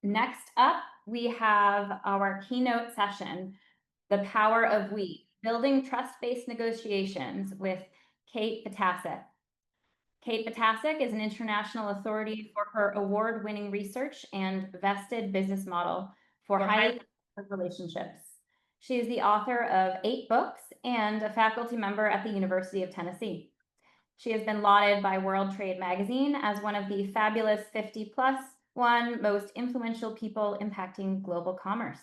Next up, we have our keynote session, The Power of We, Building Trust-Based Negotiations with Kate Vitasek. Kate Vitasek is an international authority for her award-winning research and vested business model for highly complex relationships. She is the author of 8 books and a faculty member at the University of Tennessee. She has been lauded by World Trade Magazine as one of the fabulous 50+1 most influential people impacting global commerce.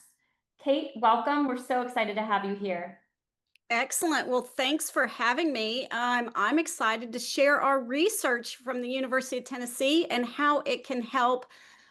Kate, welcome. We're so excited to have you here. Excellent. Well, thanks for having me. I'm excited to share our research from the University of Tennessee and how it can help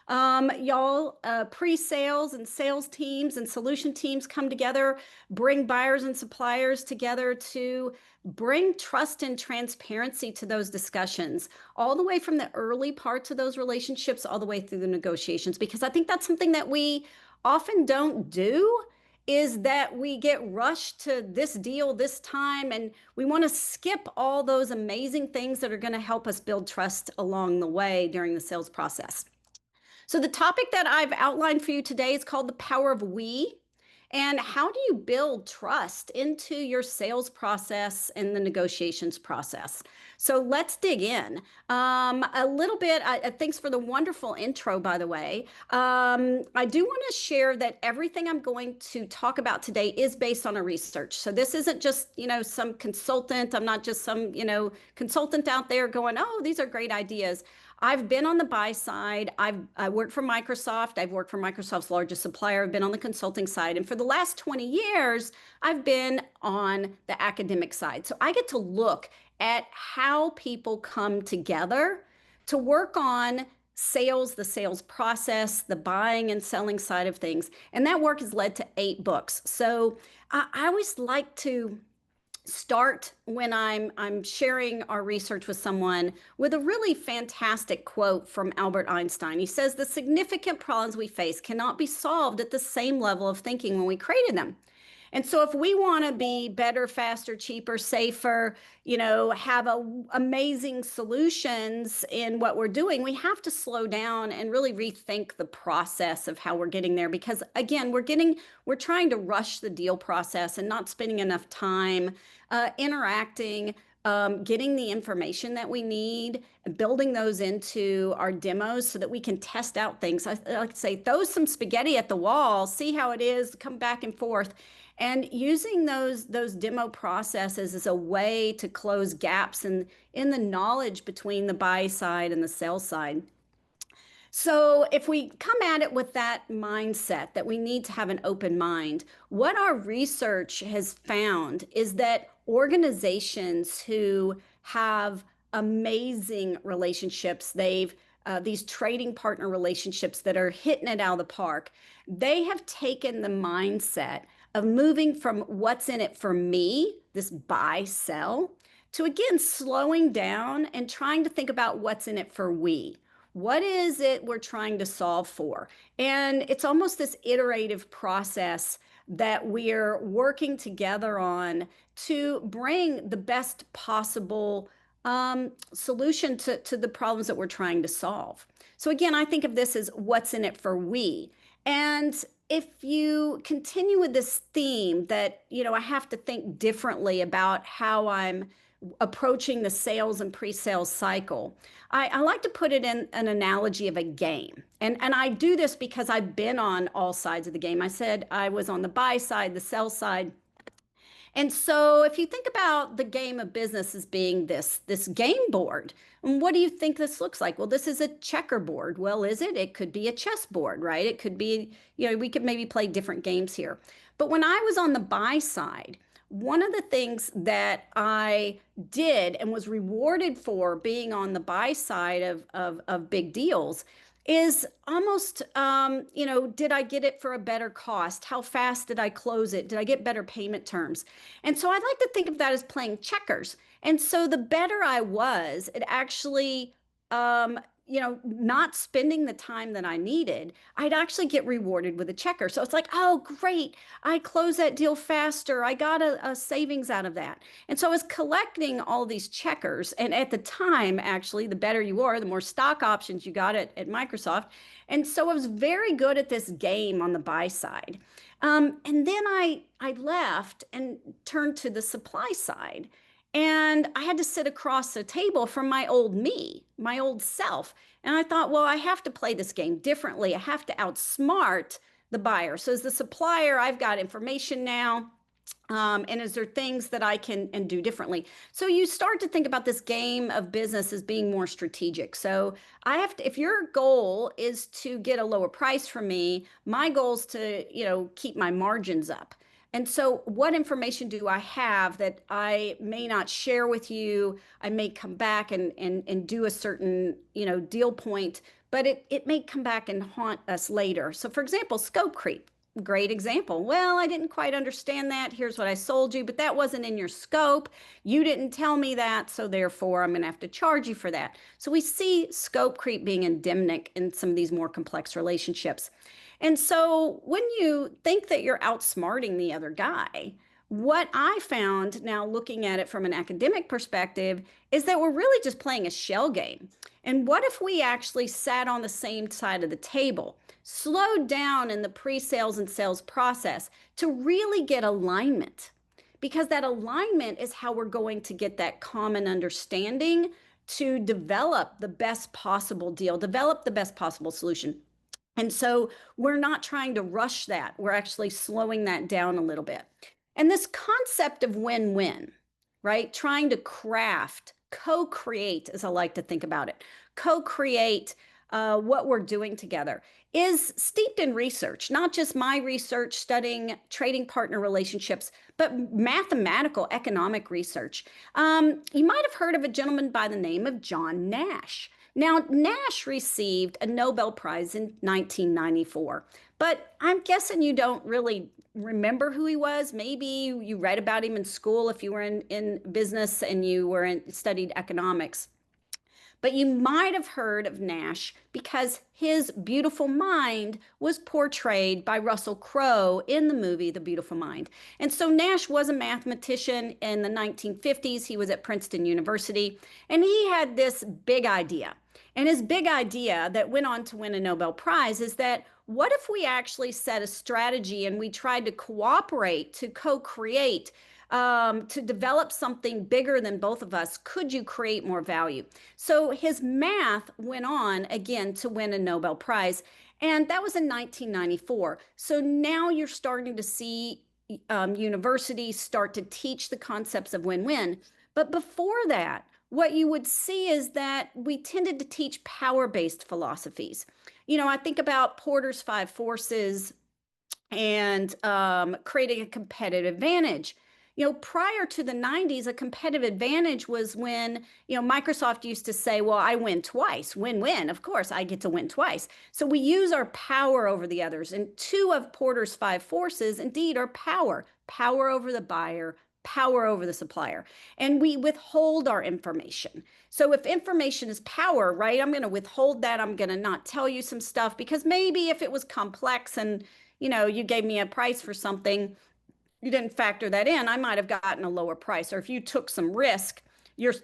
y'all pre-sales and sales teams and solution teams come together, bring buyers and suppliers together to bring trust and transparency to those discussions, all the way from the early parts of those relationships all the way through the negotiations, because I think that's something that we often don't do, is that we get rushed to this deal this time, and we want to skip all those amazing things that are going to help us build trust along the way during the sales process. So the topic that I've outlined for you today is called The Power of We. And how do you build trust into your sales process and the negotiations process? So let's dig in a little bit. Thanks for the wonderful intro, by the way. I do want to share that everything I'm going to talk about today is based on a research. So this isn't just, some consultant. I'm not just some, consultant out there going, oh, these are great ideas. I've been on the buy side. I worked for Microsoft. I've worked for Microsoft's largest supplier. I've been on the consulting side. And for the last 20 years, I've been on the academic side. So I get to look at how people come together to work on sales, the sales process, the buying and selling side of things. And that work has led to 8 books. So I always like to start when I'm sharing our research with someone with a really fantastic quote from Albert Einstein. He says, "The significant problems we face cannot be solved at the same level of thinking when we created them." And so if we want to be better, faster, cheaper, safer, have amazing solutions in what we're doing, we have to slow down and really rethink the process of how we're getting there. Because again, we're trying to rush the deal process and not spending enough time interacting, getting the information that we need, building those into our demos so that we can test out things. I like to say, throw some spaghetti at the wall, see how it is, come back and forth. And using those demo processes as a way to close gaps in the knowledge between the buy side and the sell side. So if we come at it with that mindset that we need to have an open mind, what our research has found is that organizations who have amazing relationships, these trading partner relationships that are hitting it out of the park, they have taken the mindset of moving from what's in it for me, this buy sell, to again slowing down and trying to think about what's in it for we. What is it we're trying to solve for? And it's almost this iterative process that we're working together on to bring the best possible solution to the problems that we're trying to solve. So again, I think of this as what's in it for we. And if you continue with this theme that, I have to think differently about how I'm approaching the sales and pre-sales cycle, I like to put it in an analogy of a game. And I do this because I've been on all sides of the game. I said I was on the buy side, the sell side. And so if you think about the game of business as being this game board, what do you think this looks like? Well, this is a checkerboard. Well, is it? It could be a chessboard, right? It could be, we could maybe play different games here. But when I was on the buy side, one of the things that I did and was rewarded for being on the buy side of big deals is almost, did I get it for a better cost? How fast did I close it? Did I get better payment terms? And so I'd like to think of that as playing checkers. And so the better I was, it actually not spending the time that I needed, I'd actually get rewarded with a checker. So it's like, oh, great. I closed that deal faster. I got a savings out of that. And so I was collecting all these checkers. And at the time, actually, the better you are, the more stock options you got at Microsoft. And so I was very good at this game on the buy side. And then I left and turned to the supply side. And I had to sit across the table from my old me, my old self. And I thought, well, I have to play this game differently. I have to outsmart the buyer. So as the supplier, I've got information now. And is there things that I can and do differently? So you start to think about this game of business as being more strategic. So I have to, if your goal is to get a lower price from me, my goal is to, keep my margins up. And so what information do I have that I may not share with you? I may come back and do a certain, deal point, but it may come back and haunt us later. So for example, scope creep. Great example. Well, I didn't quite understand that. Here's what I sold you, but that wasn't in your scope. You didn't tell me that, so therefore I'm going to have to charge you for that. So we see scope creep being endemic in some of these more complex relationships. And so when you think that you're outsmarting the other guy, what I found now looking at it from an academic perspective is that we're really just playing a shell game. And what if we actually sat on the same side of the table, slowed down in the pre-sales and sales process to really get alignment? Because that alignment is how we're going to get that common understanding to develop the best possible deal, develop the best possible solution. And so we're not trying to rush that. We're actually slowing that down a little bit. And this concept of win-win, right? Trying to craft, co-create, as I like to think about it, co-create what we're doing together is steeped in research, not just my research studying trading partner relationships, but mathematical economic research. You might have heard of a gentleman by the name of John Nash. Now, Nash received a Nobel Prize in 1994, but I'm guessing you don't really remember who he was. Maybe you read about him in school if you were in business and you studied economics. But you might have heard of Nash because his beautiful mind was portrayed by Russell Crowe in the movie The Beautiful Mind. And so Nash was a mathematician in the 1950s. He was at Princeton University, and he had this big idea. And his big idea that went on to win a Nobel Prize is that what if we actually set a strategy and we tried to cooperate, to co-create, to develop something bigger than both of us? Could you create more value? So his math went on again to win a Nobel Prize, and that was in 1994. So now you're starting to see universities start to teach the concepts of win-win. But before that, what you would see is that we tended to teach power-based philosophies. I think about Porter's 5 forces and creating a competitive advantage. Prior to the 90s, a competitive advantage was when, Microsoft used to say, well, I win twice, win-win. Of course, I get to win twice. So we use our power over the others. And 2 of Porter's 5 forces, indeed, are power over the buyer, power over the supplier. And we withhold our information. So if information is power, right, I'm going to withhold that. I'm going to not tell you some stuff because maybe if it was complex and, you gave me a price for something, you didn't factor that in, I might have gotten a lower price. Or if you took some risk, you're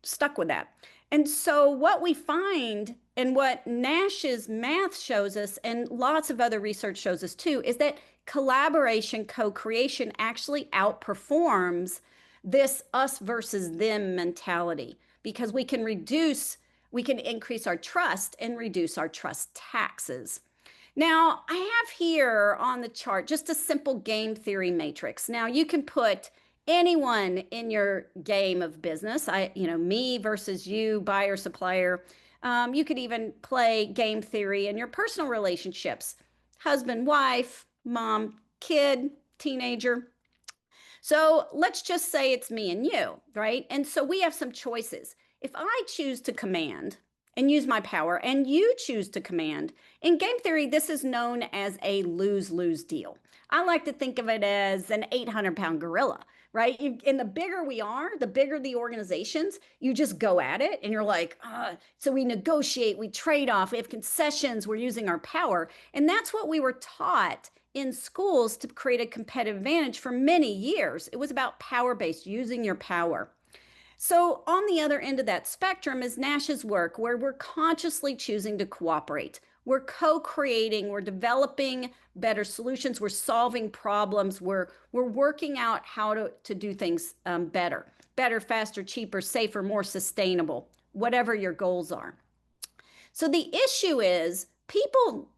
stuck with that. And so what we find and what Nash's math shows us and lots of other research shows us too, is that collaboration, co-creation actually outperforms this us versus them mentality because we can increase our trust and reduce our trust taxes. Now, I have here on the chart just a simple game theory matrix. Now, you can put anyone in your game of business, me versus you, buyer, supplier. You could even play game theory in your personal relationships, husband, wife, mom, kid, teenager. So let's just say it's me and you, right? And so we have some choices. If I choose to command and use my power and you choose to command, in game theory, this is known as a lose-lose deal. I like to think of it as an 800-pound gorilla right? And the bigger we are, the bigger the organizations, you just go at it and you're like, so we negotiate, we trade off, we have concessions, we're using our power. And that's what we were taught in schools to create a competitive advantage for many years. It was about power-based, using your power. So on the other end of that spectrum is Nash's work, where we're consciously choosing to cooperate. We're co-creating, we're developing better solutions, we're solving problems, we're working out how to do things better, faster, cheaper, safer, more sustainable, whatever your goals are. So the issue is people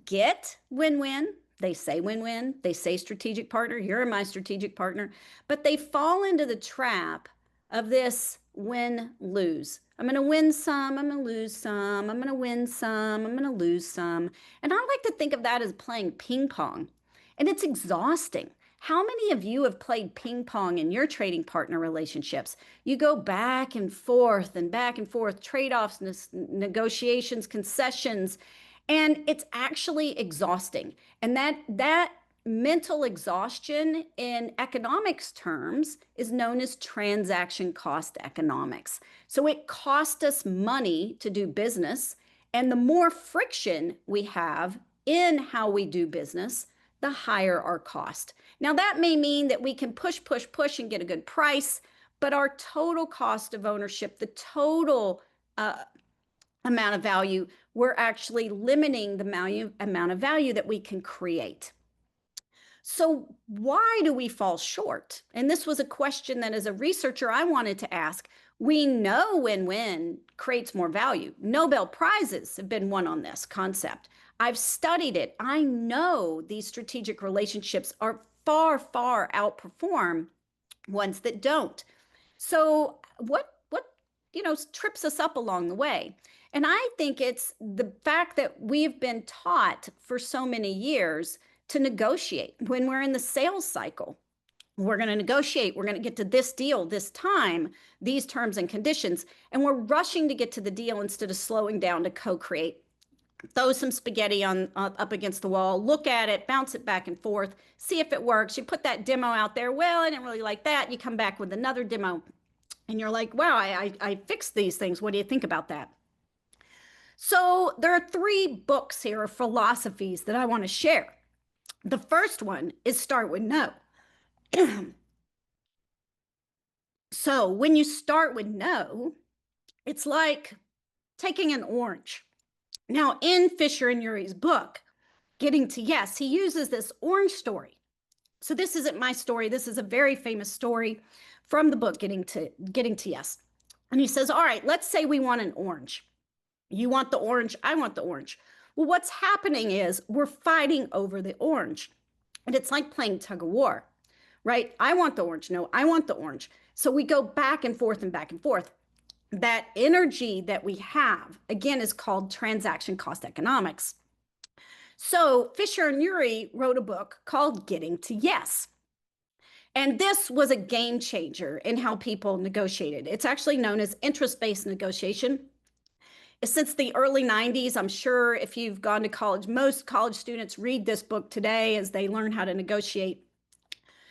get win-win. They say win-win. They say strategic partner. You're my strategic partner. But they fall into the trap of this win-lose. I'm going to win some. I'm going to lose some. I'm going to win some. I'm going to lose some. And I like to think of that as playing ping pong. And it's exhausting. How many of you have played ping pong in your trading partner relationships? You go back and forth, trade-offs, negotiations, concessions, and it's actually exhausting. And that mental exhaustion in economics terms is known as transaction cost economics. So it costs us money to do business. And the more friction we have in how we do business, the higher our cost. Now, that may mean that we can push and get a good price, but our total cost of ownership, the total amount of value, we're actually limiting the amount of value that we can create. So why do we fall short? And this was a question that as a researcher, I wanted to ask. We know win-win creates more value. Nobel Prizes have been won on this concept. I've studied it. I know these strategic relationships are far, far outperform ones that don't. So what trips us up along the way? And I think it's the fact that we've been taught for so many years to negotiate. When we're in the sales cycle, we're going to negotiate. We're going to get to this deal this time, these terms and conditions, and we're rushing to get to the deal instead of slowing down to co-create. Throw some spaghetti up against the wall, look at it, bounce it back and forth, see if it works. You put that demo out there. Well, I didn't really like that. You come back with another demo and you're like, wow, I fixed these things. What do you think about that? So there are 3 books here of philosophies that I want to share. The first one is start with no. So when you start with no, it's like taking an orange. Now, in Fisher and Urey's book, Getting to Yes, he uses this orange story. So this isn't my story. This is a very famous story from the book, Getting to Yes. And he says, all right, let's say we want an orange. You want the orange, I want the orange. Well, what's happening is we're fighting over the orange. And it's like playing tug of war, right? I want the orange. No, I want the orange. So we go back and forth and back and forth. That energy that we have, again, is called transaction cost economics. So Fisher and Urey wrote a book called Getting to Yes. And this was a game changer in how people negotiated. It's actually known as interest-based negotiation. Since the early 90s, I'm sure if you've gone to college, most college students read this book today as they learn how to negotiate.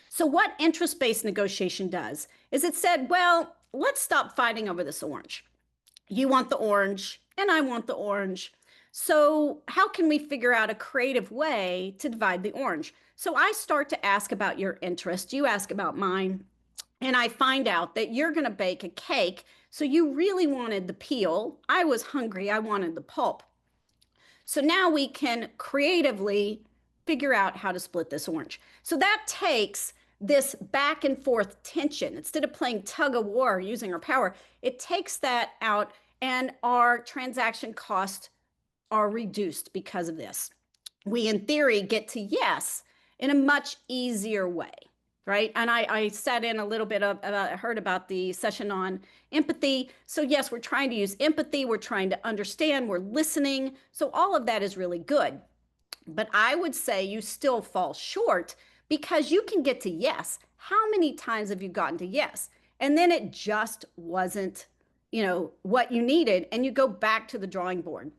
So what interest-based negotiation does is it said, well, let's stop fighting over this orange. You want the orange and I want the orange. So how can we figure out a creative way to divide the orange? So I start to ask about your interest. You ask about mine. And I find out that you're going to bake a cake. So you really wanted the peel. I was hungry. I wanted the pulp. So now we can creatively figure out how to split this orange. So that takes this back and forth tension. Instead of playing tug of war using our power, it takes that out and our transaction costs are reduced because of this. We, in theory, get to yes in a much easier way, right? And I sat in a little bit of, I heard about the session on empathy. So yes, we're trying to use empathy. We're trying to understand. We're listening. So all of that is really good. But I would say you still fall short because you can get to yes. How many times have you gotten to yes? And then it just wasn't, what you needed. And you go back to the drawing board.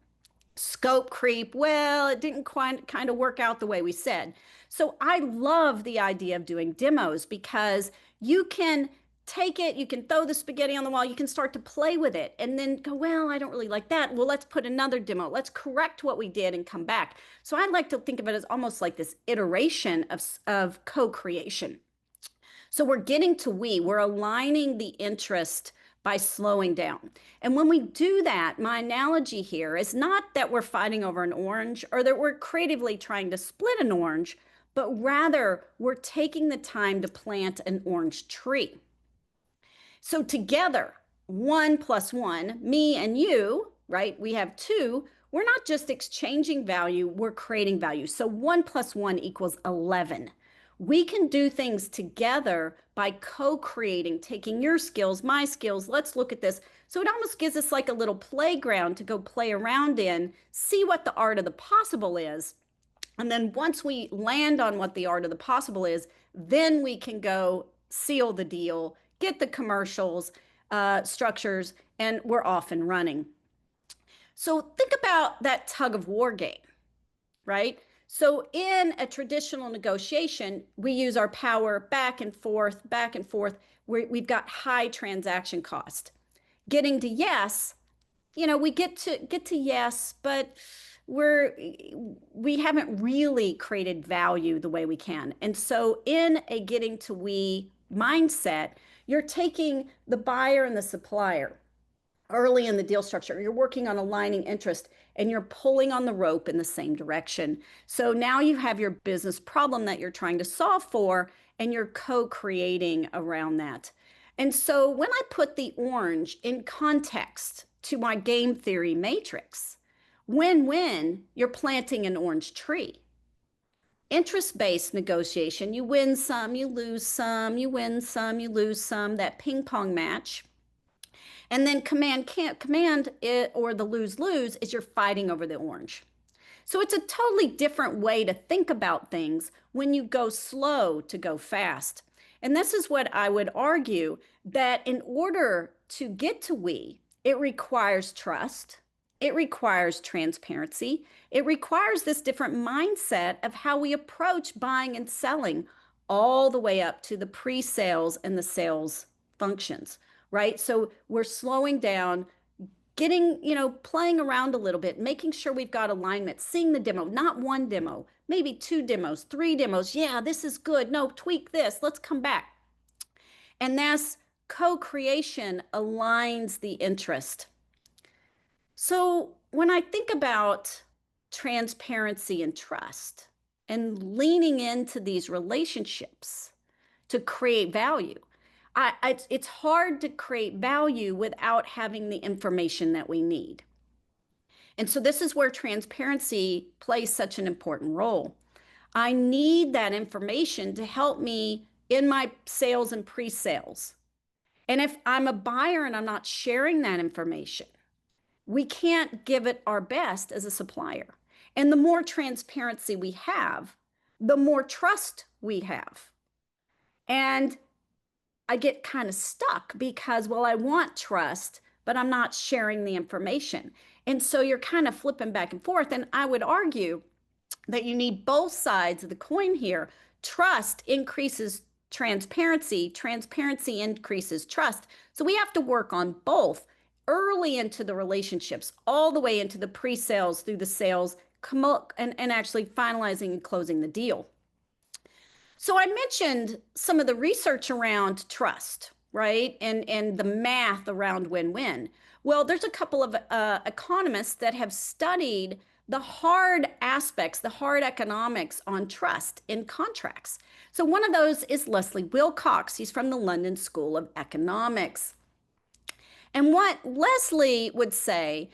Scope creep, well, it didn't quite kind of work out the way we said. So I love the idea of doing demos because You can take it, you can throw the spaghetti on the wall, you can start to play with it and then go, well, I don't really like that. Well, let's put another demo. Let's correct what we did and come back. So I like to think of it as almost like this iteration of co-creation. So we're getting to we're aligning the interest by slowing down. And when we do that, my analogy here is not that we're fighting over an orange or that we're creatively trying to split an orange, but rather we're taking the time to plant an orange tree. So together, 1 + 1, me and you, right? We have 2. We're not just exchanging value, we're creating value. So 1 + 1 = 11. We can do things together by co-creating, taking your skills, my skills. Let's look at this. So it almost gives us like a little playground to go play around in, see what the art of the possible is. And then once we land on what the art of the possible is, then we can go seal the deal, get the commercials, structures, and we're off and running. So think about that tug of war game, right? So in a traditional negotiation, we use our power back and forth, back and forth. We've got high transaction cost. Getting to yes, we get to yes, but we haven't really created value the way we can. And so in a getting to we mindset, you're taking the buyer and the supplier early in the deal structure. You're working on aligning interest and you're pulling on the rope in the same direction. So now you have your business problem that you're trying to solve for, and you're co-creating around that. And so when I put the orange in context to my game theory matrix, win-win, you're planting an orange tree. Interest-based negotiation, you win some, you lose some, you win some, you lose some, that ping pong match. And then command it, or the lose-lose, is you're fighting over the orange. So it's a totally different way to think about things when you go slow to go fast. And this is what I would argue, that in order to get to we, it requires trust. It requires transparency. It requires this different mindset of how we approach buying and selling, all the way up to the pre-sales and the sales functions, right? So we're slowing down, getting, playing around a little bit, making sure we've got alignment, seeing the demo, not one demo, maybe 2 demos, 3 demos. Yeah, this is good. No, tweak this. Let's come back. And that's co-creation aligns the interest. So when I think about transparency and trust and leaning into these relationships to create value, it's hard to create value without having the information that we need. And so this is where transparency plays such an important role. I need that information to help me in my sales and pre-sales. And if I'm a buyer and I'm not sharing that information, we can't give it our best as a supplier. And the more transparency we have, the more trust we have. And I get kind of stuck because, well, I want trust, but I'm not sharing the information. And so you're kind of flipping back and forth. And I would argue that you need both sides of the coin here. Trust increases transparency. Transparency increases trust. So we have to work on both early into the relationships, all the way into the pre-sales, through the sales, and actually finalizing and closing the deal. So I mentioned some of the research around trust, right? And the math around win-win. Well, there's a couple of economists that have studied the hard aspects, the hard economics on trust in contracts. So one of those is Leslie Wilcox. He's from the London School of Economics. And what Leslie would say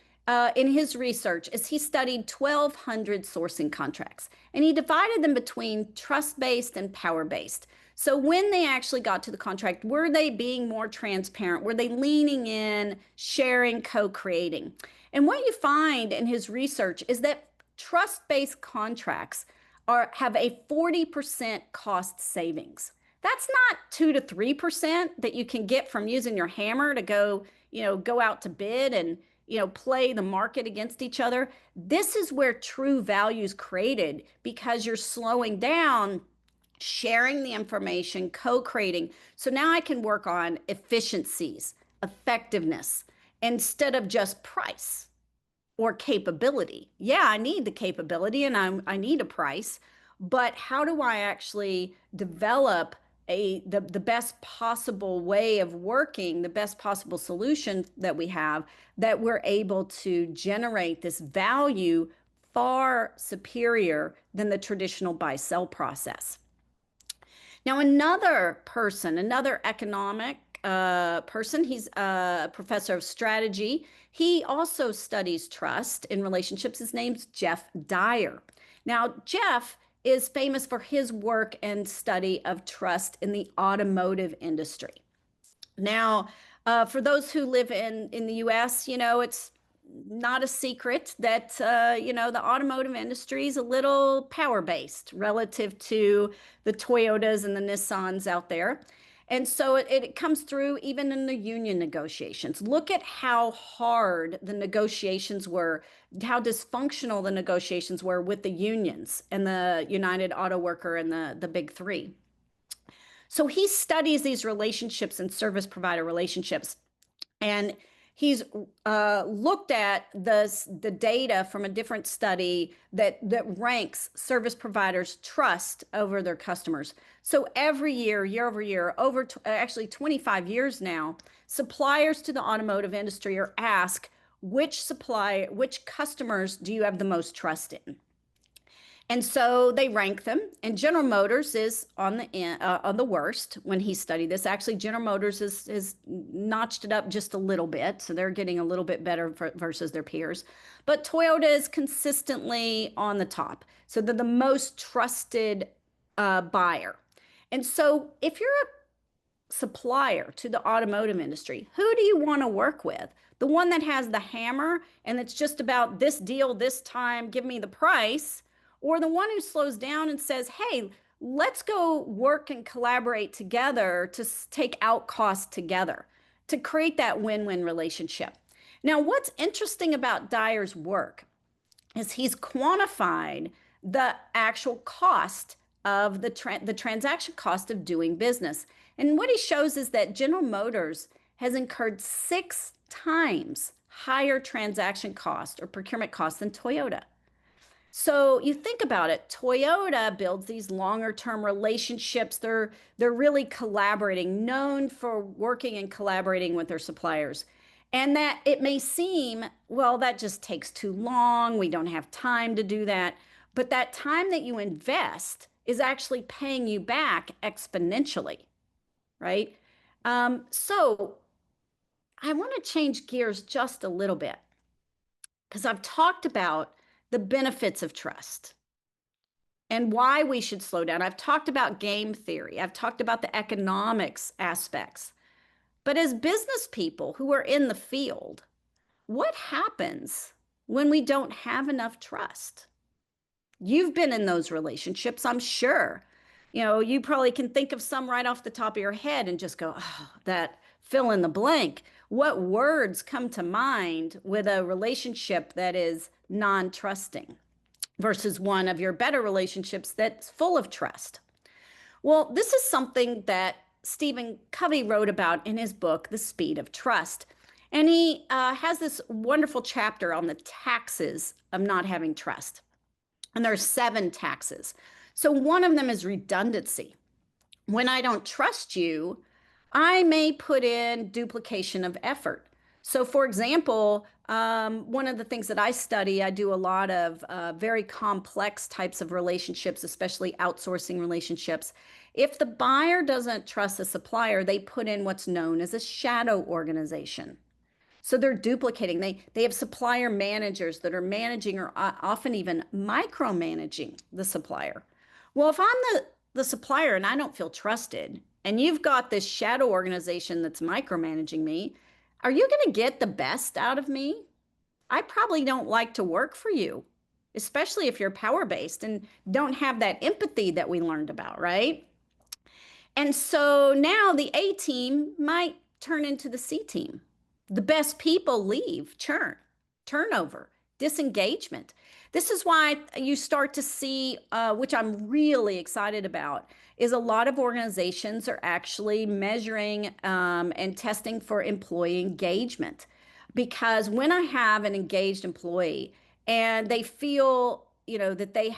in his research is he studied 1,200 sourcing contracts, and he divided them between trust-based and power-based. So when they actually got to the contract, were they being more transparent? Were they leaning in, sharing, co-creating? And what you find in his research is that trust-based contracts have a 40% cost savings. That's not 2 to 3% that you can get from using your hammer to go out to bid and, play the market against each other. This is where true value is created, because you're slowing down sharing the information, co-creating. So now I can work on efficiencies, effectiveness, instead of just price or capability. Yeah, I need the capability and I need a price, but how do I actually develop the best possible way of working, the best possible solution that we have, that we're able to generate this value far superior than the traditional buy-sell process. Now, another person, another economic person, he's a professor of strategy. He also studies trust in relationships. His name's Jeff Dyer. Now, Jeff is famous for his work and study of trust in the automotive industry. Now, for those who live in the US, it's not a secret that, the automotive industry is a little power-based relative to the Toyotas and the Nissans out there. And so it comes through even in the union negotiations. Look at how hard the negotiations were, how dysfunctional the negotiations were with the unions and the United Auto Worker and the Big Three. So he studies these relationships and service provider relationships. And he's looked at the data from a different study that ranks service providers' trust over their customers. So every year, year over year, actually 25 years now, suppliers to the automotive industry are asked, which customers do you have the most trust in? And so they rank them, and General Motors is on the worst when he studied this. Actually, General Motors has notched it up just a little bit, so they're getting a little bit better versus their peers. But Toyota is consistently on the top, so they're the most trusted buyer. And so if you're a supplier to the automotive industry, who do you want to work with? The one that has the hammer and it's just about this deal, this time, give me the price, or the one who slows down and says, hey, let's go work and collaborate together to take out costs together to create that win-win relationship. Now, what's interesting about Dyer's work is he's quantified the actual cost of the transaction cost of doing business. And what he shows is that General Motors has incurred 6 times higher transaction cost or procurement costs than Toyota. So you think about it, Toyota builds these longer term relationships. They're really collaborating, known for working and collaborating with their suppliers. And that it may seem, well, that just takes too long. We don't have time to do that. But that time that you invest is actually paying you back exponentially, right? So I want to change gears just a little bit because I've talked about the benefits of trust and why we should slow down. I've talked about game theory. I've talked about the economics aspects. But as business people who are in the field, what happens when we don't have enough trust? You've been in those relationships, I'm sure. You probably can think of some right off the top of your head and just go, oh, that fill in the blank. What words come to mind with a relationship that is non-trusting versus one of your better relationships that's full of trust? Well, this is something that Stephen Covey wrote about in his book, The Speed of Trust. And he has this wonderful chapter on the taxes of not having trust. And there are 7 taxes. So one of them is redundancy. When I don't trust you, I may put in duplication of effort. So for example, one of the things that I study, I do a lot of very complex types of relationships, especially outsourcing relationships. If the buyer doesn't trust the supplier, they put in what's known as a shadow organization. So they're duplicating. They have supplier managers that are managing or often even micromanaging the supplier. Well, if I'm the supplier and I don't feel trusted, and you've got this shadow organization that's micromanaging me, are you going to get the best out of me? I probably don't like to work for you, especially if you're power-based and don't have that empathy that we learned about, right? And so now the A team might turn into the C team. The best people leave, turnover, disengagement. This is why you start to see, which I'm really excited about, is a lot of organizations are actually measuring and testing for employee engagement. Because when I have an engaged employee and they feel, that they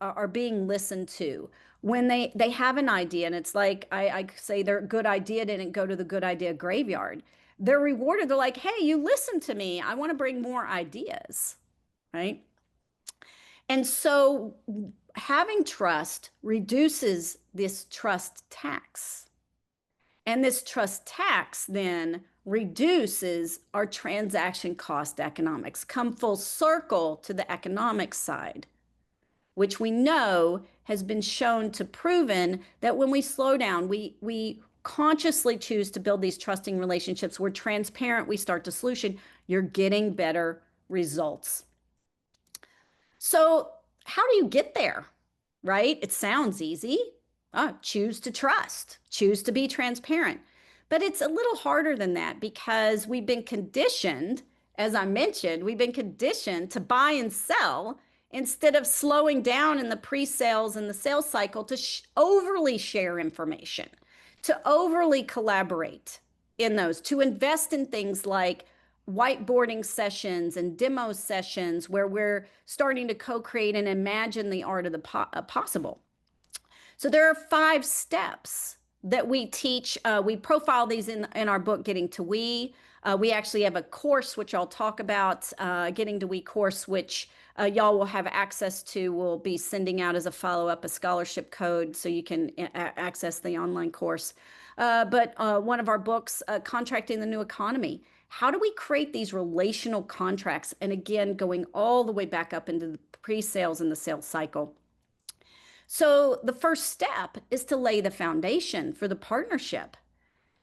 are being listened to, when they have an idea, and it's like I say their good idea didn't go to the good idea graveyard. They're rewarded. They're like, hey, you listened to me. I want to bring more ideas, right? And so having trust reduces this trust tax. And this trust tax then reduces our transaction cost economics, come full circle to the economic side, which we know has been shown to proven that when we slow down, we consciously choose to build these trusting relationships. We're transparent, we start to solution, you're getting better results. So how do you get there, right? It sounds easy. Choose to trust, choose to be transparent. But it's a little harder than that because we've been conditioned, as I mentioned, we've been conditioned to buy and sell instead of slowing down in the pre-sales and the sales cycle to overly share information, to overly collaborate in those, to invest in things like whiteboarding sessions and demo sessions where we're starting to co-create and imagine the art of the possible. So there are 5 steps that we teach. We profile these in our book, Getting to We. We actually have a course, which I'll talk about, Getting to We course, which y'all will have access to. We'll be sending out as a follow-up a scholarship code so you can access the online course. But one of our books, Contracting the New Economy. How do we create these relational contracts? And again, going all the way back up into the pre-sales and the sales cycle. So the first step is to lay the foundation for the partnership.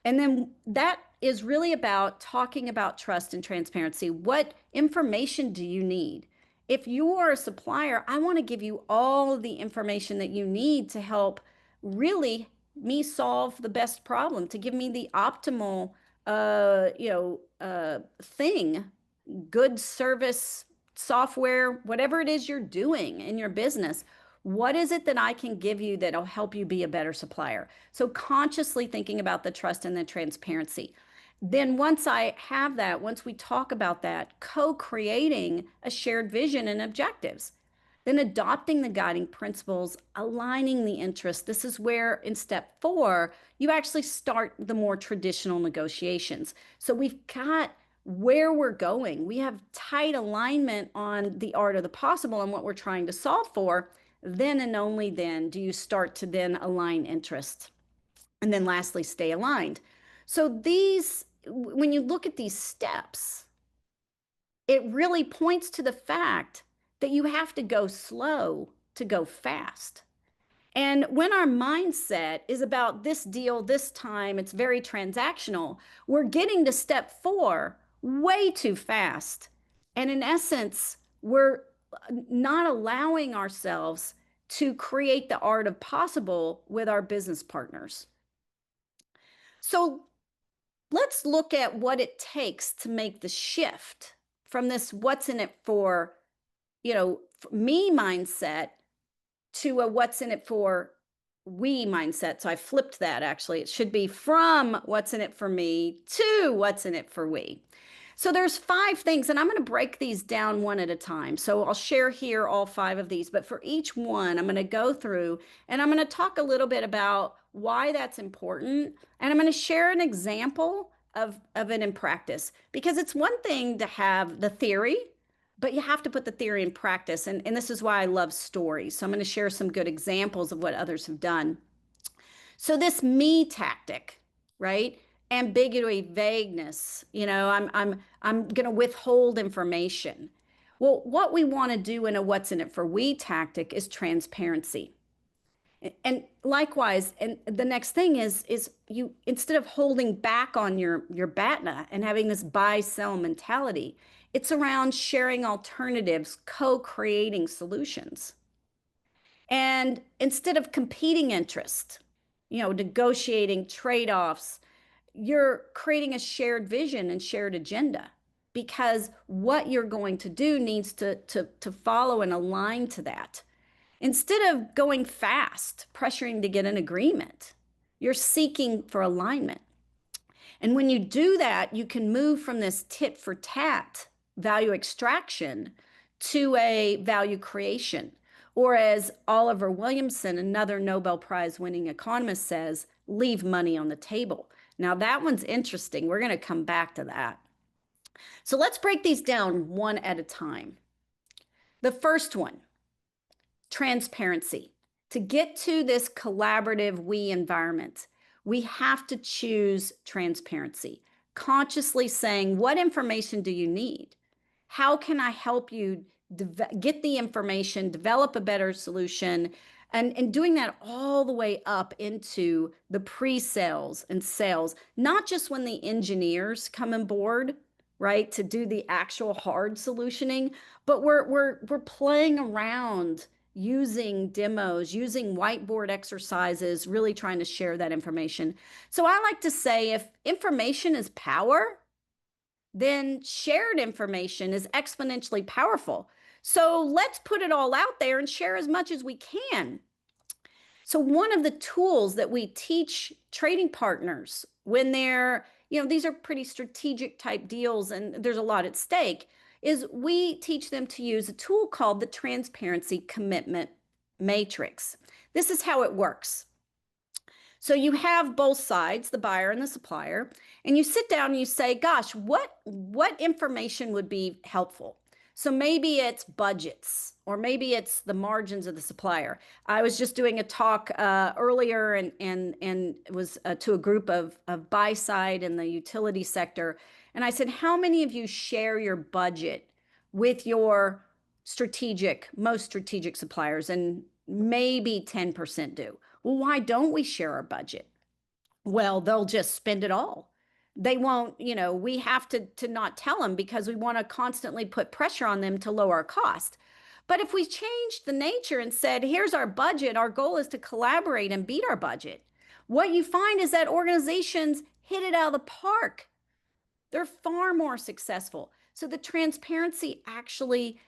And then that is really about talking about trust and transparency. What information do you need? If you are a supplier, I want to give you all of the information that you need to help really me solve the best problem, to give me the optimal, thing, good service, software, whatever it is you're doing in your business. What is it that I can give you that'll help you be a better supplier? So consciously thinking about the trust and the transparency. Then once I have that, once we talk about that, co-creating a shared vision and objectives. Then adopting the guiding principles, aligning the interests. This is where in step 4, you actually start the more traditional negotiations. So we've got where we're going. We have tight alignment on the art of the possible and what we're trying to solve for. Then and only then do you start to then align interests. And then lastly, stay aligned. So these, when you look at these steps, it really points to the fact that you have to go slow to go fast. And when our mindset is about this deal, this time, it's very transactional, we're getting to step 4 way too fast. And in essence, we're not allowing ourselves to create the art of possible with our business partners. So let's look at what it takes to make the shift from this what's in it for, me mindset to a what's in it for we mindset. So I flipped that actually. It should be from what's in it for me to what's in it for we. So there's 5 things, and I'm going to break these down one at a time. So I'll share here all 5 of these, but for each one, I'm going to go through and I'm going to talk a little bit about why that's important. And I'm going to share an example of it in practice, because it's one thing to have the theory, but you have to put the theory in practice. And this is why I love stories. So I'm going to share some good examples of what others have done. So this me tactic, right? Ambiguity, vagueness, I'm going to withhold information. Well, what we want to do in a what's in it for we tactic is transparency. And likewise, and the next thing is you, instead of holding back on your BATNA and having this buy sell mentality, it's around sharing alternatives, co-creating solutions. And instead of competing interests, negotiating trade-offs, you're creating a shared vision and shared agenda. because what you're going to do needs to follow and align to that. Instead of going fast, pressuring to get an agreement, you're seeking for alignment. And when you do that, you can move from this tit for tat value extraction to a value creation. Or as Oliver Williamson, another Nobel Prize winning economist, says, leave money on the table. Now that one's interesting. We're going to come back to that. So let's break these down one at a time. The first one, transparency. To get to this collaborative we environment, we have to choose transparency, consciously saying, what information do you need? How can I help you get the information, develop a better solution, and doing that all the way up into the pre-sales and sales, not just when the engineers come on board, right, to do the actual hard solutioning, but we're playing around using demos, using whiteboard exercises, really trying to share that information. So I like to say, if information is power, then shared information is exponentially powerful. So let's put it all out there and share as much as we can. So one of the tools that we teach trading partners when they're, these are pretty strategic type deals and there's a lot at stake, is we teach them to use a tool called the Transparency Commitment Matrix. This is how it works. So you have both sides, the buyer and the supplier, and you sit down and you say, gosh, what information would be helpful? So maybe it's budgets, or maybe it's the margins of the supplier. I was just doing a talk earlier and it was to a group of buy side in the utility sector. And I said, how many of you share your budget with your most strategic suppliers? And maybe 10% do. Well, why don't we share our budget? Well, they'll just spend it all. They won't, we have to not tell them because we want to constantly put pressure on them to lower our cost. But if we changed the nature and said, here's our budget, our goal is to collaborate and beat our budget, what you find is that organizations hit it out of the park. They're far more successful. So the transparency actually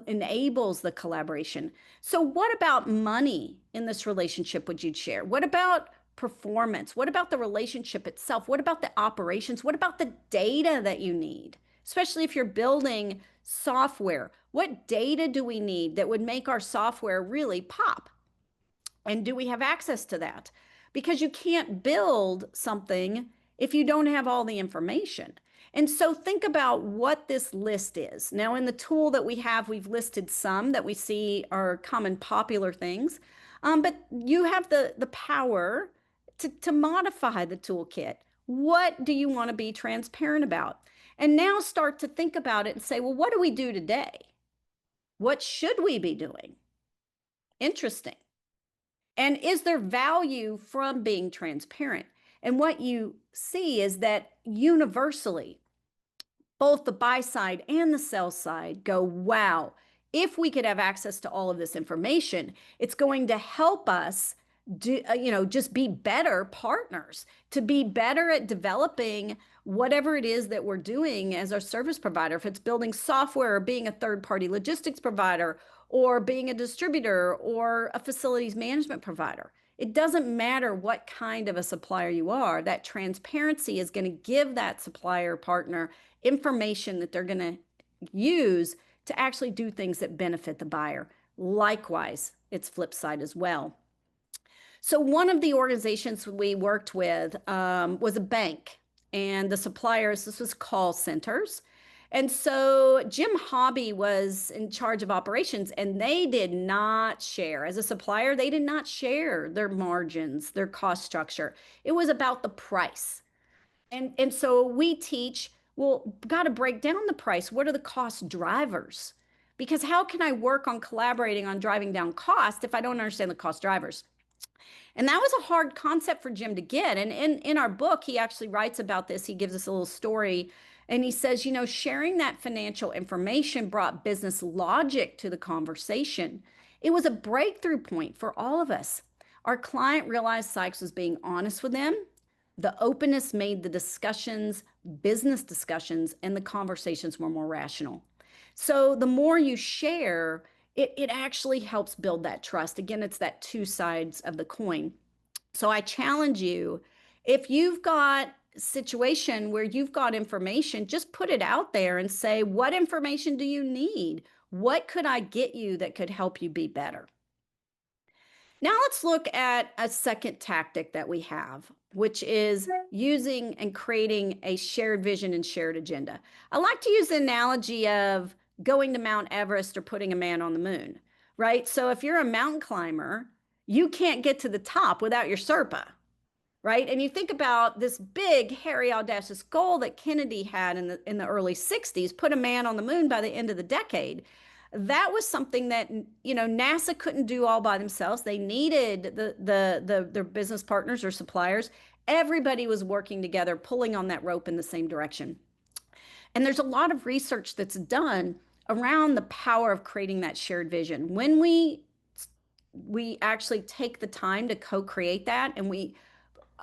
enables the collaboration. So what about money in this relationship would you share? What about performance? What about the relationship itself? What about the operations? What about the data that you need? Especially if you're building software, what data do we need that would make our software really pop? And do we have access to that? Because you can't build something if you don't have all the information. And so think about what this list is. Now in the tool that we have, we've listed some that we see are common popular things, but you have the power to modify the toolkit. What do you want to be transparent about? And now start to think about it and say, well, what do we do today? What should we be doing? Interesting. And is there value from being transparent? And what you see is that universally, both the buy side and the sell side go, wow, if we could have access to all of this information, it's going to help us just be better partners, to be better at developing whatever it is that we're doing as our service provider. If it's building software or being a third-party logistics provider or being a distributor or a facilities management provider. It doesn't matter what kind of a supplier you are, that transparency is going to give that supplier partner information that they're going to use to actually do things that benefit the buyer. Likewise, it's flip side as well. So one of the organizations we worked with was a bank, and the suppliers, this was call centers. And so Jim Hobby was in charge of operations, and they did not share. As a supplier, they did not share their margins, their cost structure. It was about the price. And so we teach, well, got to break down the price. What are the cost drivers? Because how can I work on collaborating on driving down cost if I don't understand the cost drivers? And that was a hard concept for Jim to get. And in our book, he actually writes about this. He gives us a little story. And he says, sharing that financial information brought business logic to the conversation. It was a breakthrough point for all of us. Our client realized Sykes was being honest with them. The openness made the discussions business discussions, and the conversations were more rational. So the more you share, it actually helps build that trust. Again, it's that two sides of the coin. So I challenge you, if you've got a situation where you've got information, just put it out there and say, what information do you need? What could I get you that could help you be better? Now let's look at a second tactic that we have, which is using and creating a shared vision and shared agenda. I like to use the analogy of going to Mount Everest or putting a man on the moon, right? So if you're a mountain climber, you can't get to the top without your Sherpa, right? And you think about this big, hairy, audacious goal that Kennedy had in the early 60s, put a man on the moon by the end of the decade. That was something that, you know, NASA couldn't do all by themselves. They needed their business partners or suppliers. Everybody was working together, pulling on that rope in the same direction. And there's a lot of research that's done around the power of creating that shared vision. When we actually take the time to co-create that, and we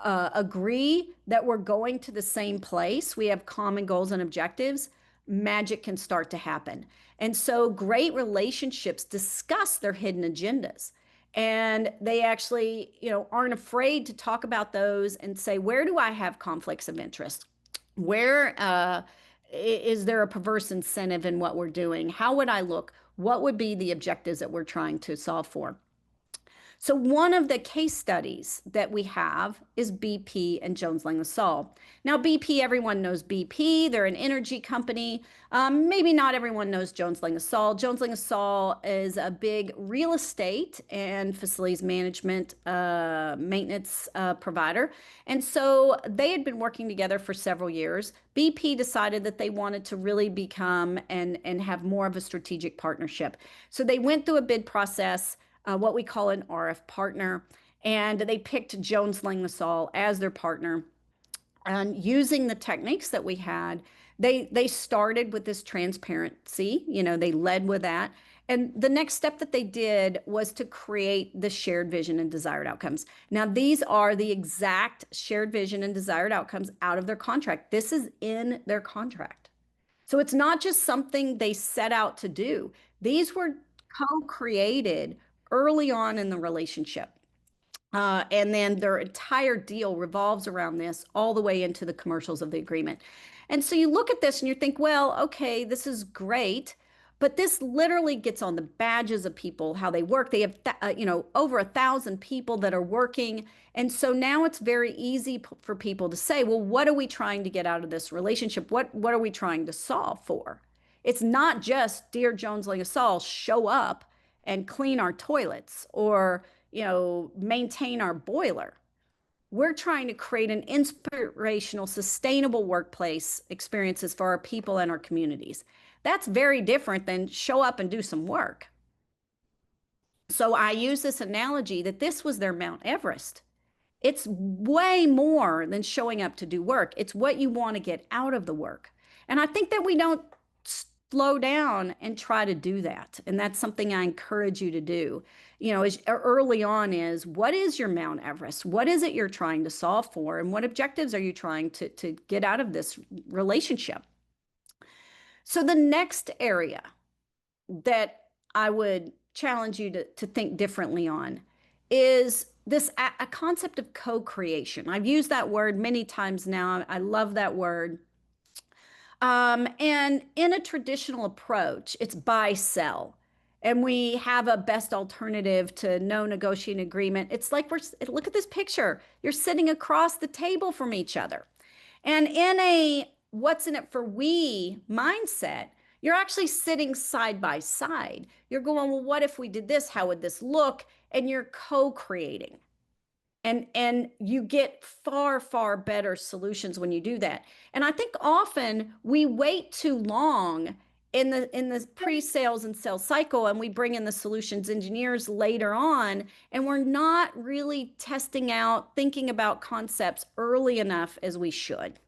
agree that we're going to the same place, we have common goals and objectives, magic can start to happen. And so great relationships discuss their hidden agendas. And they actually, you know, aren't afraid to talk about those and say, where do I have conflicts of interest? Where is there a perverse incentive in what we're doing? How would I look? What would be the objectives that we're trying to solve for? So one of the case studies that we have is BP and Jones Lang LaSalle. Now, BP, everyone knows BP. They're an energy company. Maybe not everyone knows Jones Lang LaSalle. Jones Lang LaSalle is a big real estate and facilities management maintenance provider. And so they had been working together for several years. BP decided that they wanted to really become and have more of a strategic partnership. So they went through a bid process, what we call an RF partner, and they picked Jones Lang LaSalle as their partner. And using the techniques that we had, they started with this transparency. You know, they led with that. And the next step that they did was to create the shared vision and desired outcomes. Now, these are the exact shared vision and desired outcomes out of their contract. This is in their contract. So it's not just something they set out to do. These were co-created early on in the relationship. And then their entire deal revolves around this all the way into the commercials of the agreement. And so you look at this and you think, well, okay, this is great, but this literally gets on the badges of people, how they work. They have, you know, over 1,000 people that are working. And so now it's very easy for people to say, well, what are we trying to get out of this relationship? What are we trying to solve for? It's not just, dear Jones Lang LaSalle, show up and clean our toilets or, you know, maintain our boiler. We're trying to create an inspirational, sustainable workplace experiences for our people and our communities. That's very different than show up and do some work. So I use this analogy that this was their Mount Everest. It's way more than showing up to do work. It's what you want to get out of the work. And I think that we don't slow down and try to do that. And that's something I encourage you to do. You know, as early on is, what is your Mount Everest? What is it you're trying to solve for? And what objectives are you trying to get out of this relationship? So the next area that I would challenge you to think differently on is this a concept of co-creation. I've used that word many times now. I love that word. And in a traditional approach, it's buy, sell. And we have a best alternative to no negotiating agreement. It's like look at this picture. You're sitting across the table from each other. And in a what's in it for we mindset, you're actually sitting side by side. You're going, well, what if we did this? How would this look? And you're co-creating. And you get far, far better solutions when you do that. And I think often we wait too long in the pre-sales and sales cycle, and we bring in the solutions engineers later on, and we're not really testing out, thinking about concepts early enough as we should.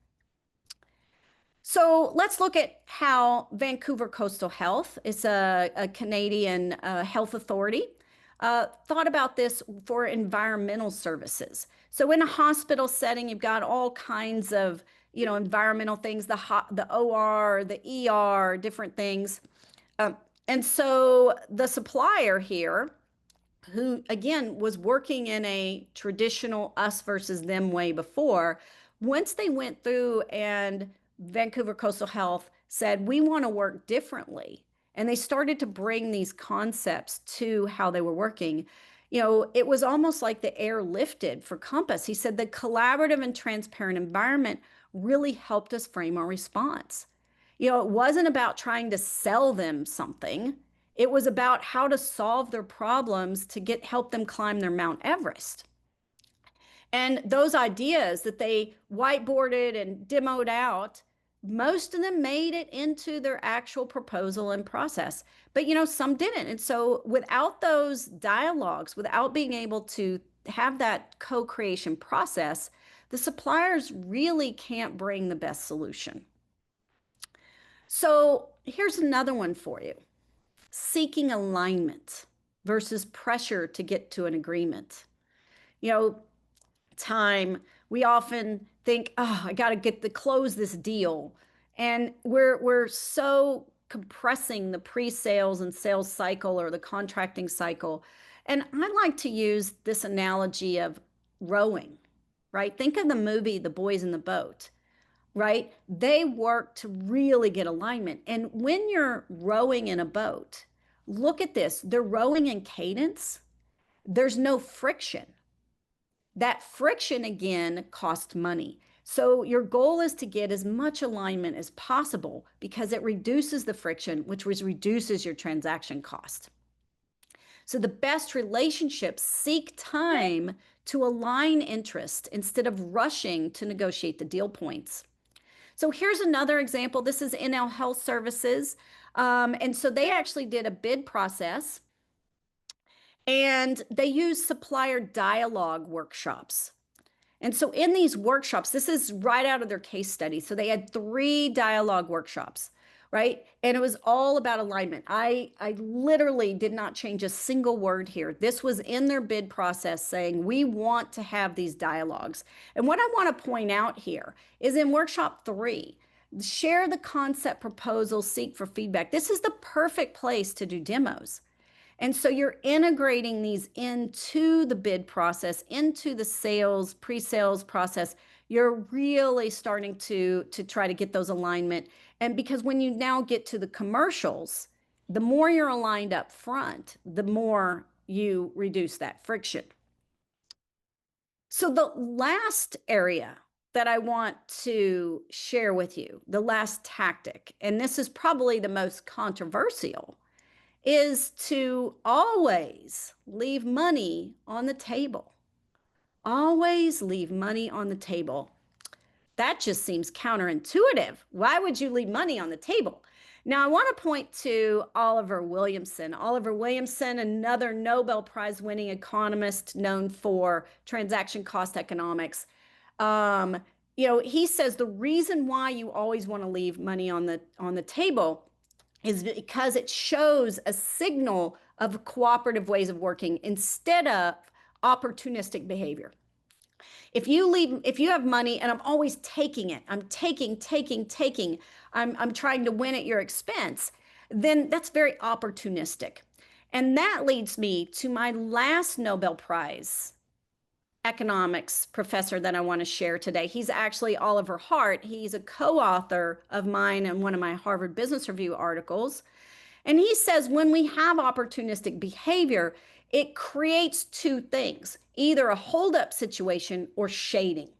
So let's look at how Vancouver Coastal Health is a Canadian health authority. Thought about this for environmental services. So in a hospital setting, you've got all kinds of environmental things, the OR, the ER, different things. And so the supplier here, who again was working in a traditional us versus them way before, once they went through and Vancouver Coastal Health said, we want to work differently, and they started to bring these concepts to how they were working, it was almost like the air lifted for Compass. He said the collaborative and transparent environment really helped us frame our response. It wasn't about trying to sell them something. It was about how to solve their problems to help them climb their Mount Everest. And those ideas that they whiteboarded and demoed out, most of them made it into their actual proposal and process. But some didn't. And so without those dialogues, without being able to have that co-creation process, the suppliers really can't bring the best solution. So here's another one for you. Seeking alignment versus pressure to get to an agreement. Time, we often think, oh, I got to close this deal. And we're so compressing the pre-sales and sales cycle or the contracting cycle. And I like to use this analogy of rowing, right? Think of the movie, The Boys in the Boat, right? They work to really get alignment. And when you're rowing in a boat, look at this, they're rowing in cadence. There's no friction. That friction, again, costs money. So your goal is to get as much alignment as possible because it reduces the friction, which reduces your transaction cost. So the best relationships seek time to align interest instead of rushing to negotiate the deal points. So here's another example. This is NL Health Services. And so they actually did a bid process, and they used supplier dialogue workshops. And so in these workshops, this is right out of their case study. So they had 3 dialogue workshops, right? And it was all about alignment. I literally did not change a single word here. This was in their bid process saying, we want to have these dialogues. And what I want to point out here is in workshop 3, share the concept proposal, seek for feedback. This is the perfect place to do demos. And so you're integrating these into the bid process, into the sales, pre-sales process. You're really starting to try to get those alignment. And because when you now get to the commercials, the more you're aligned up front, the more you reduce that friction. So the last area that I want to share with you, the last tactic, and this is probably the most controversial, is to always leave money on the table. Always leave money on the table. That just seems counterintuitive. Why would you leave money on the table? Now, I want to point to Oliver Williamson. Oliver Williamson, another Nobel Prize winning economist known for transaction cost economics. He says the reason why you always want to leave money on the table is because it shows a signal of cooperative ways of working instead of opportunistic behavior. If you have money and I'm always taking it, I'm taking, I'm trying to win at your expense, then that's very opportunistic. And that leads me to my last Nobel Prize economics professor that I want to share today. He's actually Oliver Hart. He's a co-author of mine and one of my Harvard Business Review articles. And he says when we have opportunistic behavior, it creates 2 things, either a hold-up situation or shading.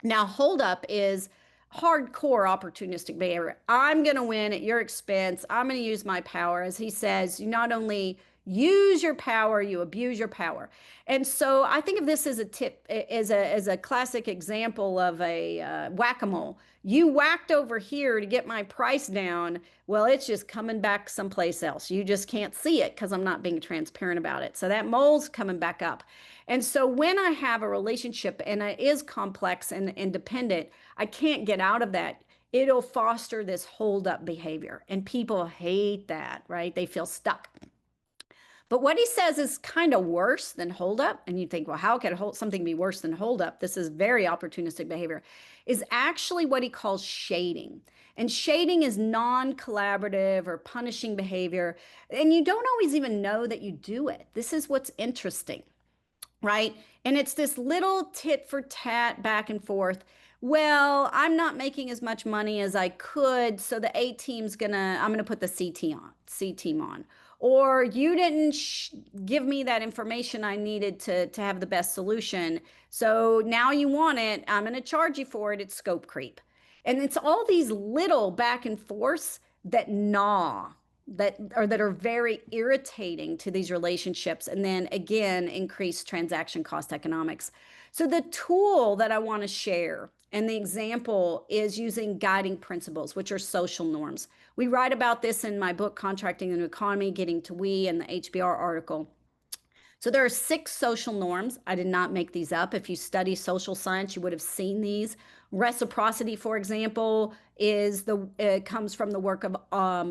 Now, hold-up is hardcore opportunistic behavior. I'm going to win at your expense. I'm going to use my power. As he says, you not only use your power, you abuse your power. And so I think of this as a classic example of a whack-a-mole. You whacked over here to get my price down. Well, it's just coming back someplace else. You just can't see it because I'm not being transparent about it. So that mole's coming back up. And so when I have a relationship and it is complex and independent, I can't get out of that. It'll foster this hold-up behavior. And people hate that, right? They feel stuck. But what he says is kind of worse than hold up. And you think, well, how could something be worse than hold up? This is very opportunistic behavior. is actually what he calls shading. And shading is non-collaborative or punishing behavior. And you don't always even know that you do it. This is what's interesting, right? And it's this little tit for tat back and forth. Well, I'm not making as much money as I could, so the A team's I'm gonna put the C team on. Or you didn't give me that information I needed to have the best solution. So now you want it, I'm gonna charge you for it. It's scope creep. And it's all these little back and forths that gnaw, that are very irritating to these relationships, and then again increase transaction cost economics. So the tool that I want to share and the example is using guiding principles, which are social norms. We write about this in my book, Contracting the New Economy, Getting to We, and the HBR article. So there are 6 social norms. I did not make these up. If you study social science, you would have seen these. Reciprocity, for example, comes from the work of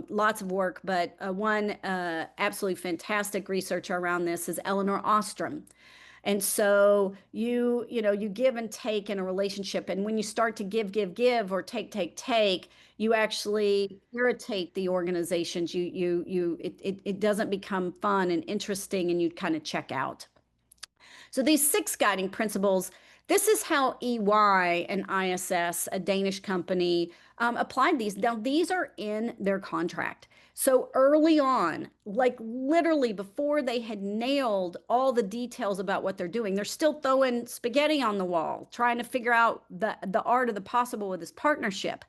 lots of work, but one absolutely fantastic researcher around this is Eleanor Ostrom. And so you give and take in a relationship, and when you start to give, or take, you actually irritate the organizations. It doesn't become fun and interesting, and you kind of check out. So these 6 guiding principles, this is how EY and ISS, a Danish company, applied these. Now, these are in their contract. So early on, like literally before they had nailed all the details about what they're doing, they're still throwing spaghetti on the wall, trying to figure out the art of the possible with this partnership.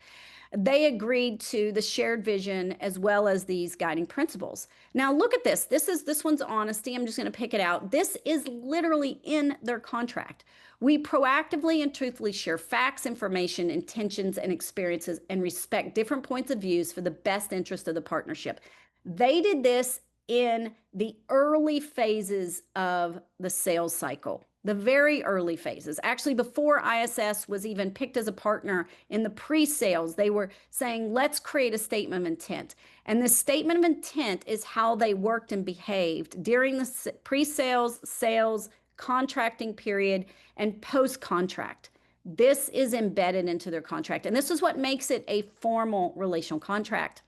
They agreed to the shared vision as well as these guiding principles. Now look at this. This one's honesty. I'm just going to pick it out. This is literally in their contract. We proactively and truthfully share facts, information, intentions, and experiences, and respect different points of views for the best interest of the partnership. They did this in the early phases of the sales cycle. The very early phases. Actually, before ISS was even picked as a partner in the pre-sales, they were saying, let's create a statement of intent. And this statement of intent is how they worked and behaved during the pre-sales, sales, contracting period, and post-contract. This is embedded into their contract. And this is what makes it a formal relational contract.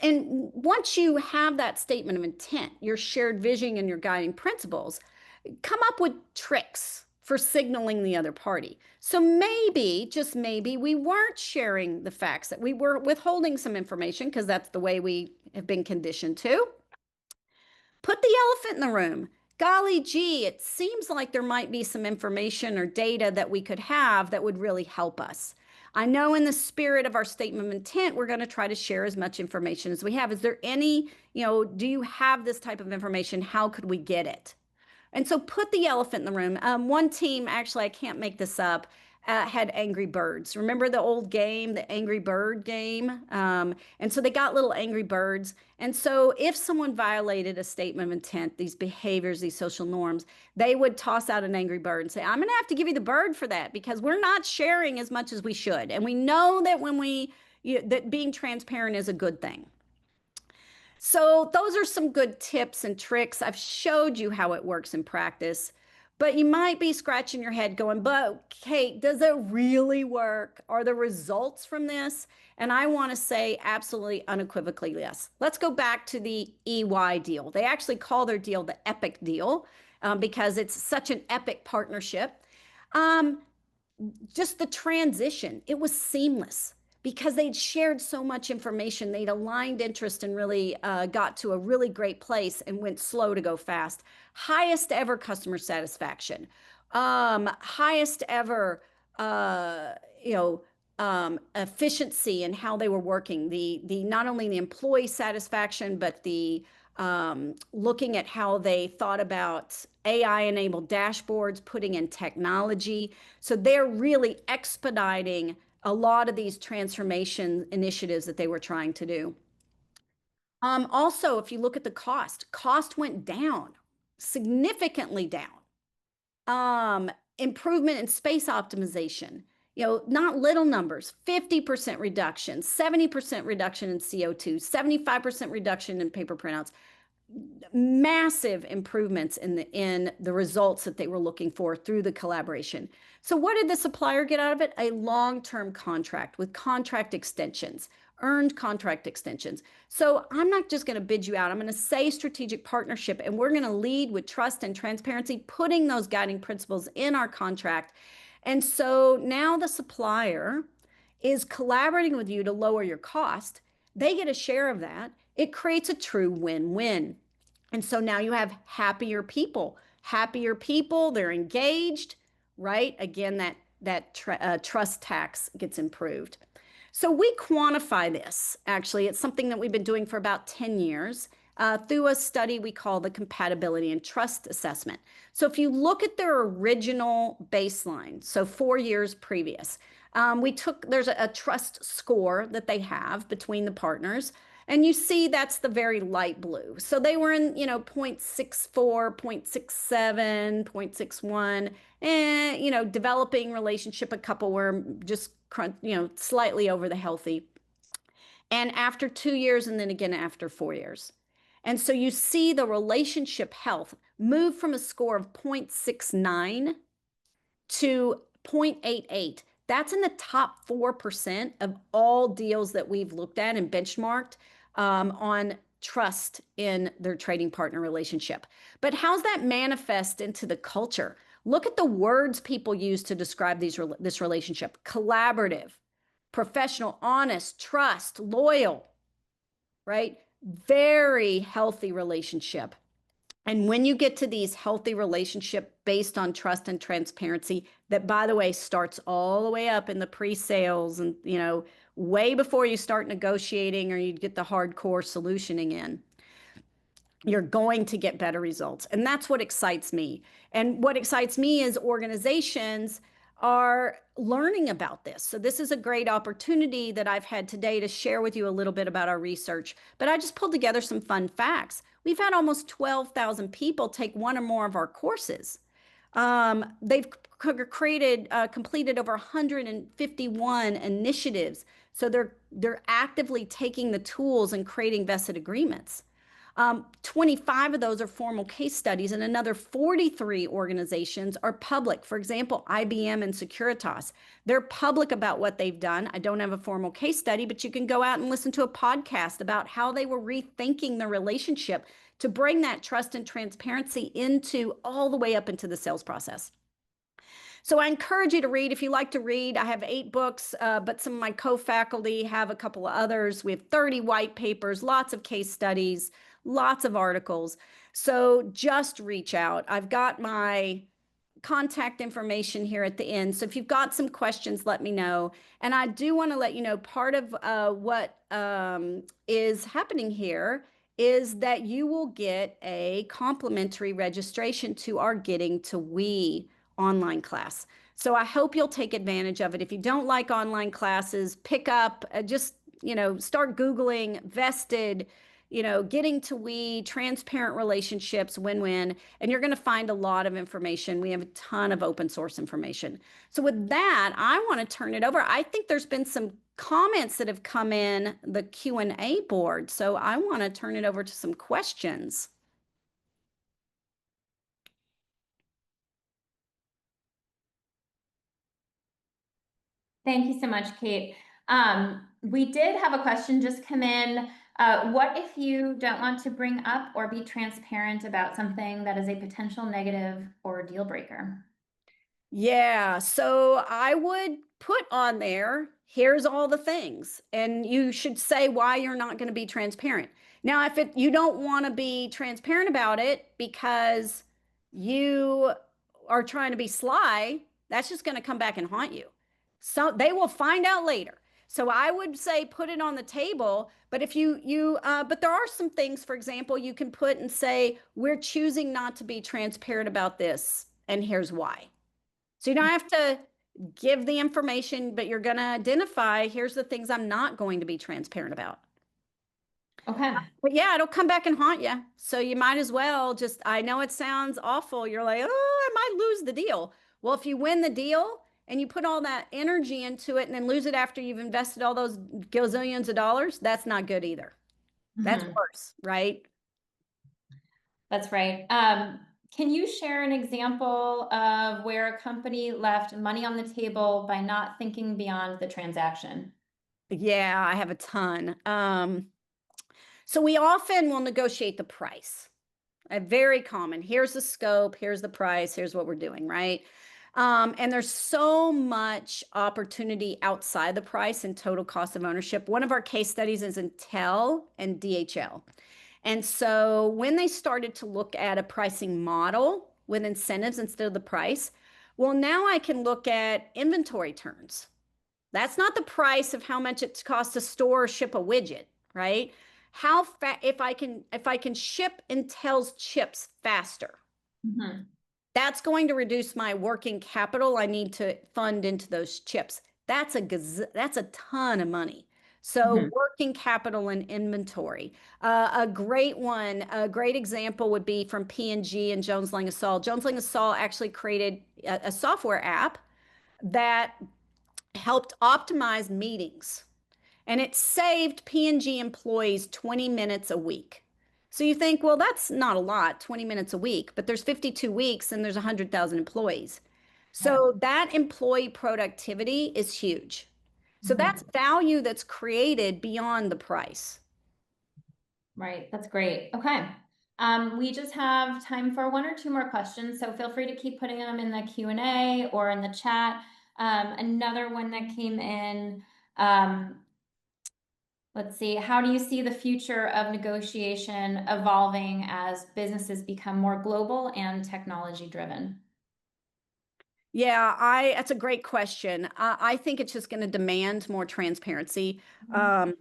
And once you have that statement of intent, your shared vision and your guiding principles, come up with tricks for signaling the other party. So maybe, just maybe, we weren't sharing the facts, that we were withholding some information because that's the way we have been conditioned to. Put the elephant in the room. Golly gee, it seems like there might be some information or data that we could have that would really help us. I know in the spirit of our statement of intent, we're going to try to share as much information as we have. Is there any, do you have this type of information? How could we get it? And so put the elephant in the room. One team, actually, I can't make this up, had Angry Birds. Remember the old game, the Angry Bird game? And so they got little Angry Birds. And so if someone violated a statement of intent, these behaviors, these social norms, they would toss out an Angry Bird and say, I'm going to have to give you the bird for that because we're not sharing as much as we should. And we know that that being transparent is a good thing. So those are some good tips and tricks. I've showed you how it works in practice, but you might be scratching your head going, but Kate, does it really work? Are the results from this? And I want to say absolutely unequivocally yes. Let's go back to the EY deal. They actually call their deal the epic deal because it's such an epic partnership. Just the transition, it was seamless. Because they'd shared so much information, they'd aligned interest and really got to a really great place and went slow to go fast. Highest ever customer satisfaction, highest ever, efficiency in how they were working. The not only the employee satisfaction, but the looking at how they thought about AI-enabled dashboards, putting in technology. So they're really expediting a lot of these transformation initiatives that they were trying to do. Also, if you look at the cost went down, significantly down. Improvement in space optimization, not little numbers, 50% reduction, 70% reduction in CO2, 75% reduction in paper printouts, massive improvements in the results that they were looking for through the collaboration. So what did the supplier get out of it? A long-term contract with contract extensions, earned contract extensions. So I'm not just going to bid you out. I'm going to say strategic partnership, and we're going to lead with trust and transparency, putting those guiding principles in our contract. And so now the supplier is collaborating with you to lower your cost. They get a share of that. It creates a true win-win. And so now you have happier people. Happier people, they're engaged, right? Again, that trust tax gets improved. So we quantify this. Actually, it's something that we've been doing for about 10 years through a study we call the compatibility and trust assessment. So if you look at their original baseline, so 4 years previous, there's a trust score that they have between the partners. And you see that's the very light blue. So they were in, 0.64, 0.67, 0.61, and, developing relationship, a couple were just, slightly over the healthy. And after 2 years, and then again after 4 years. And so you see the relationship health move from a score of 0.69 to 0.88. That's in the top 4% of all deals that we've looked at and benchmarked on trust in their trading partner relationship. But how's that manifest into the culture? Look at the words people use to describe this relationship: collaborative, professional, honest, trust, loyal, right? Very healthy relationship. And when you get to these healthy relationship based on trust and transparency, that, by the way, starts all the way up in the pre-sales and, way before you start negotiating or you get the hardcore solutioning in, you're going to get better results. And that's what excites me. And what excites me is organizations are learning about this. So this is a great opportunity that I've had today to share with you a little bit about our research. But I just pulled together some fun facts. We've had almost 12,000 people take one or more of our courses. They've completed over 151 initiatives. So they're actively taking the tools and creating vested agreements. 25 of those are formal case studies, and another 43 organizations are public. For example, IBM and Securitas, they're public about what they've done. I don't have a formal case study, but you can go out and listen to a podcast about how they were rethinking the relationship to bring that trust and transparency into all the way up into the sales process. So I encourage you to read. If you like to read, I have 8 books, but some of my co-faculty have a couple of others. We have 30 white papers, lots of case studies, lots of articles. So just reach out. I've got my contact information here at the end. So if you've got some questions, let me know. And I do want to let you know, part of what is happening here is that you will get a complimentary registration to our Getting to We online class. So I hope you'll take advantage of it. If you don't like online classes, pick up, just, start Googling vested, Getting to We, transparent relationships, win-win, and you're going to find a lot of information. We have a ton of open source information. So with that, I want to turn it over. I think there's been some comments that have come in the Q&A board. So I want to turn it over to some questions. Thank you so much, Kate. We did have a question just come in. What if you don't want to bring up or be transparent about something that is a potential negative or deal breaker? Yeah, so I would put on there, here's all the things, and you should say why you're not going to be transparent. Now, if you don't want to be transparent about it because you are trying to be sly, that's just going to come back and haunt you. So they will find out later. So I would say put it on the table, but if but there are some things, for example, you can put and say, we're choosing not to be transparent about this, and here's why. So you don't have to give the information, but you're going to identify, here's the things I'm not going to be transparent about. Okay. But yeah, it'll come back and haunt you. So you might as well I know it sounds awful. You're like, oh, I might lose the deal. Well, if you win the deal and you put all that energy into it and then lose it after you've invested all those gazillions of dollars, that's not good either. That's worse, right? That's right. Can you share an example of where a company left money on the table by not thinking beyond the transaction? Yeah, I have a ton. So we often will negotiate the price. Very common. Here's the scope, here's the price, here's what we're doing, right? And there's so much opportunity outside the price and total cost of ownership. One of our case studies is Intel and DHL. And so when they started to look at a pricing model with incentives instead of the price, well, now I can look at inventory turns. That's not the price of how much it costs to store or ship a widget, right? How if I can ship Intel's chips faster, Mhm. that's going to reduce my working capital I need to fund into those chips. That's a ton of money. So Mhm. working capital and inventory. A great one, a great example would be from P&G and Jones Lang LaSalle. Jones Lang LaSalle actually created a software app that helped optimize meetings, and it saved P&G employees 20 minutes a week. So you think, well, that's not a lot, 20 minutes a week, but there's 52 weeks and there's 100,000 employees. Right. So that employee productivity is huge. So Mhm. that's value that's created beyond the price. Right. That's great. Okay. We just have time for one or two more questions, so feel free to keep putting them in the Q&A or in the chat. Another one that came in, let's see, how do you see the future of negotiation evolving as businesses become more global and technology driven? Yeah, that's a great question. I think it's just going to demand more transparency. Mhm. Um,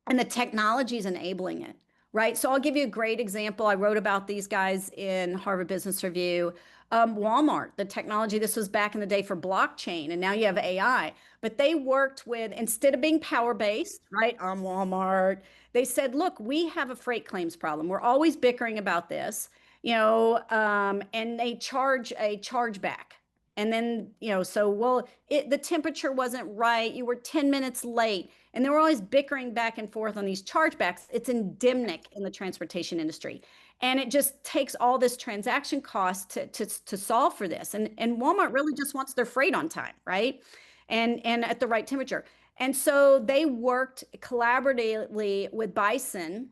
and the technology is enabling it, right? So I'll give you a great example. I wrote about these guys in Harvard Business Review. Walmart, the technology, this was back in the day for blockchain, and now you have AI. But they worked with, instead of being power-based, right, on Walmart, they said, look, we have a freight claims problem. We're always bickering about this, and they charge a chargeback. And then, so, well, the temperature wasn't right. You were 10 minutes late. And they were always bickering back and forth on these chargebacks. It's endemic in the transportation industry. And it just takes all this transaction cost to solve for this. And Walmart really just wants their freight on time, right? And at the right temperature. And so they worked collaboratively with Bison,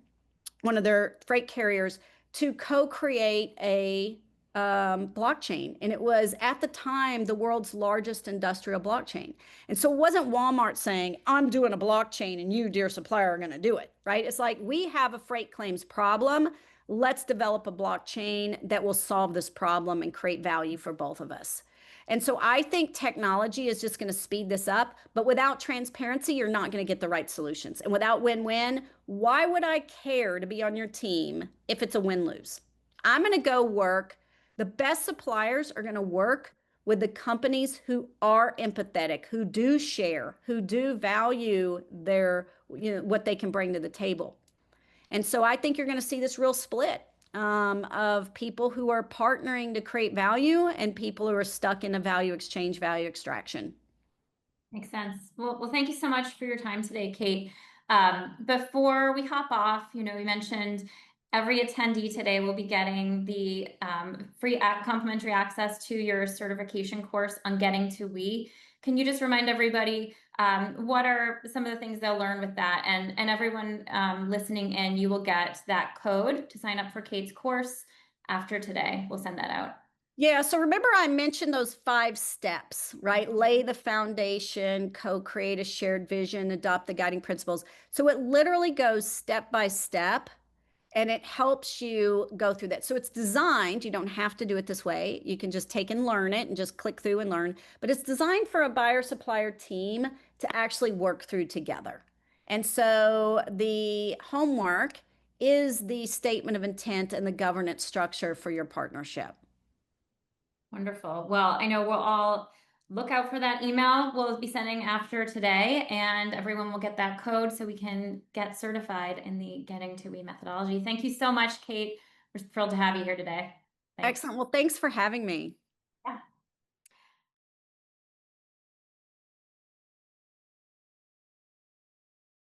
one of their freight carriers, to co-create a blockchain. And it was at the time the world's largest industrial blockchain. And so it wasn't Walmart saying, I'm doing a blockchain and you, dear supplier, are going to do it, right? It's like, we have a freight claims problem. Let's develop a blockchain that will solve this problem and create value for both of us. And so I think technology is just going to speed this up, but without transparency, you're not going to get the right solutions. And without win-win, why would I care to be on your team if it's a win-lose? I'm going to go work. The best suppliers are going to work with the companies who are empathetic, who do share, who do value what they can bring to the table. And so I think you're going to see this real split of people who are partnering to create value and people who are stuck in a value exchange, value extraction. Makes sense. Well, thank you so much for your time today, Kate. Before we hop off, we mentioned every attendee today will be getting the free complimentary access to your certification course on getting to we. Can you just remind everybody what are some of the things they'll learn with that? And everyone listening in, you will get that code to sign up for Kate's course after today. We'll send that out. Yeah, so remember I mentioned those 5 steps, right? Lay the foundation, co-create a shared vision, adopt the guiding principles. So it literally goes step by step and it helps you go through that. So it's designed, you don't have to do it this way. You can just take and learn it and just click through and learn, but it's designed for a buyer supplier team to actually work through together. And so the homework is the statement of intent and the governance structure for your partnership. Wonderful. Well, I know we'll all look out for that email we'll be sending after today, and everyone will get that code so we can get certified in the Getting to We methodology. Thank you so much, Kate. We're thrilled to have you here today. Thanks. Excellent. Well, thanks for having me.